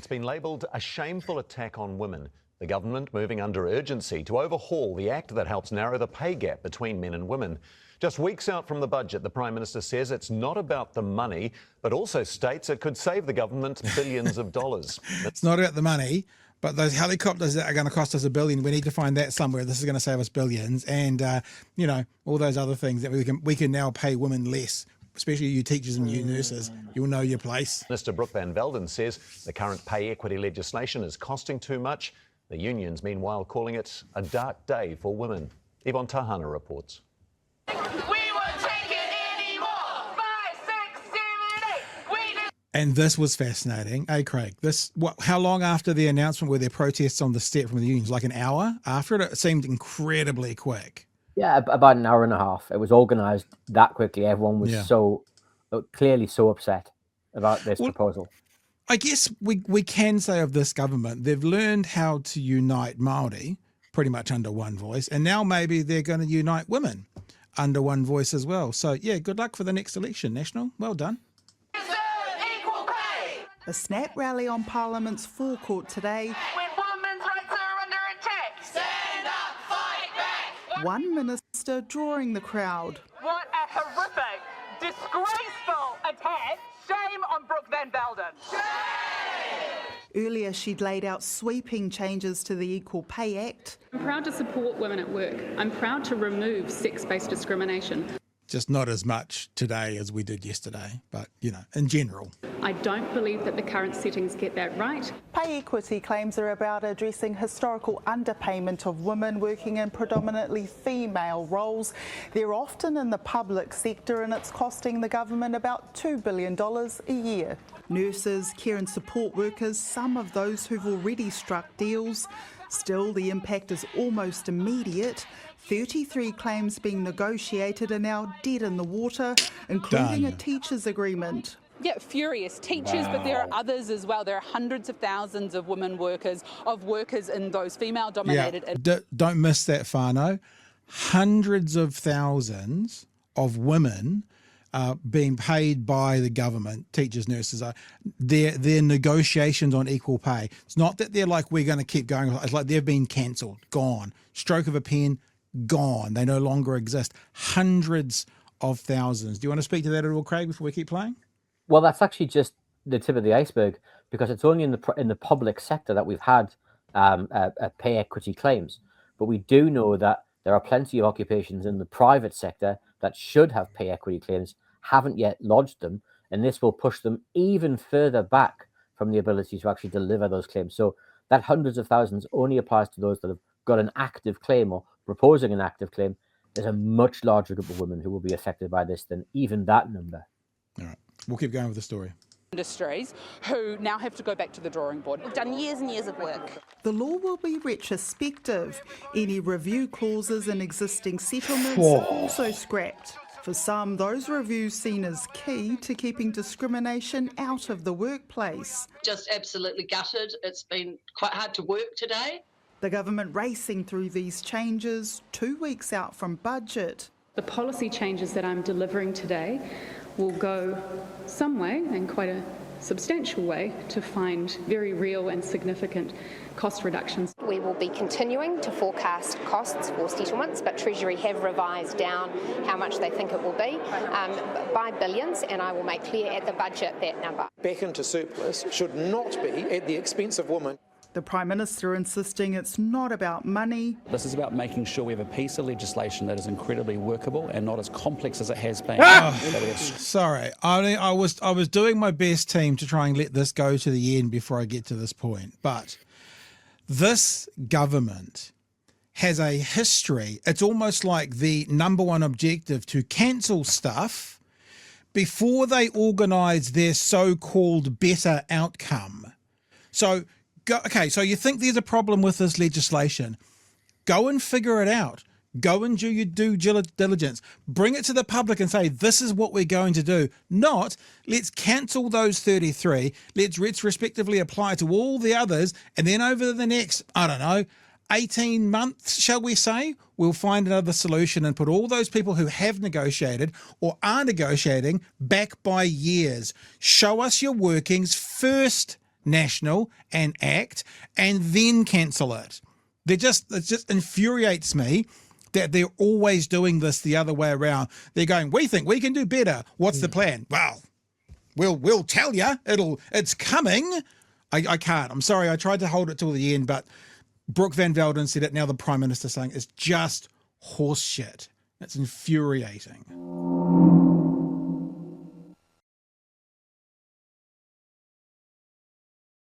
It's been labelled a shameful attack on women. The government moving under urgency to overhaul the act that helps narrow the pay gap between men and women. Just weeks out from the budget, the Prime Minister says it's not about the money, but also states it could save the government billions of dollars. It's not about the money, but those helicopters that are going to cost us $1 billion, we need to find that somewhere. This is going to save us billions. And, you know, all those other things that we can now pay women less, especially you teachers and you nurses. You'll know your place. Minister Brooke Van Velden says the current pay equity legislation is costing too much. The unions, meanwhile, calling it a dark day for women. Yvonne Tahana reports. And this was fascinating. Hey, Craig, how long after the announcement were there protests on the step from the unions? Like an hour after it? It seemed incredibly quick. Yeah, about an hour and a half. It was organised that quickly. Everyone was clearly so upset about this proposal. I guess we can say of this government, they've learned how to unite Māori pretty much under one voice. And now maybe they're going to unite women under one voice as well. So, yeah, good luck for the next election, National. Well done. A snap rally on Parliament's forecourt today. When women's rights are under attack. Stand up, fight back. One minister drawing the crowd. What a horrific, disgraceful attack. Shame on Brooke Van Velden. Earlier, she'd laid out sweeping changes to the Equal Pay Act. I'm proud to support women at work. I'm proud to remove sex-based discrimination. Just not as much today as we did yesterday, but, you know, in general. I don't believe that the current settings get that right. Pay equity claims are about addressing historical underpayment of women working in predominantly female roles. They're often in the public sector and it's costing the government about $2 billion a year. Nurses, care and support workers, some of those who've already struck deals. Still, the impact is almost immediate. 33 claims being negotiated are now dead in the water, including a teachers' agreement. Yeah, furious teachers, but there are others as well. There are hundreds of thousands of women workers, in those female-dominated... Yeah, don't miss that, Whānau. Hundreds of thousands of women being paid by the government, teachers, nurses, their negotiations on equal pay. It's not that they're like, we're going to keep going. It's like they've been cancelled, gone. Stroke of a pen, gone. They no longer exist. Hundreds of thousands. Do you want to speak to that at all, Craig, before we keep playing? Well, that's actually just the tip of the iceberg, because it's only in the public sector that we've had pay equity claims. But we do know that there are plenty of occupations in the private sector that should have pay equity claims, haven't yet lodged them, and this will push them even further back from the ability to actually deliver those claims. So that hundreds of thousands only applies to those that have got an active claim or proposing an active claim. There's a much larger group of women who will be affected by this than even that number. All right, we'll keep going with the story. Industries who now have to go back to the drawing board. We've done years and years of work. The law will be retrospective. Any review clauses in existing settlements also scrapped. For some, those reviews seen as key to keeping discrimination out of the workplace. Just absolutely gutted. It's been quite hard to work today. The government racing through these changes 2 weeks out from budget. The policy changes that I'm delivering today will go some way, and quite a substantial way, to find very real and significant cost reductions. We will be continuing to forecast costs for settlements, but Treasury have revised down how much they think it will be by billions, and I will make clear at the budget that number. Back into surplus should not be at the expense of women. The Prime Minister insisting it's not about money. This is about making sure we have a piece of legislation that is incredibly workable and not as complex as it has been. Sorry, I was doing my best, team, to try and let this go to the end before I get to this point. But this government has a history. It's almost like the number one objective to cancel stuff before they organise their so-called better outcome. So you think there's a problem with this legislation. Go and figure it out. Go and do your due diligence. Bring it to the public and say, this is what we're going to do. Not, let's cancel those 33, let's retrospectively apply to all the others, and then over the next, 18 months, shall we say, we'll find another solution and put all those people who have negotiated or are negotiating back by years. Show us your workings first, national and act and then cancel it. It just infuriates me that they're always doing this the other way around. They're going, we think we can do better. What's the plan? Well, we'll tell you. It's coming. I can't. I'm sorry. I tried to hold it till the end, but Brooke Van Velden said it. Now the Prime Minister saying it's just horse shit. It's infuriating.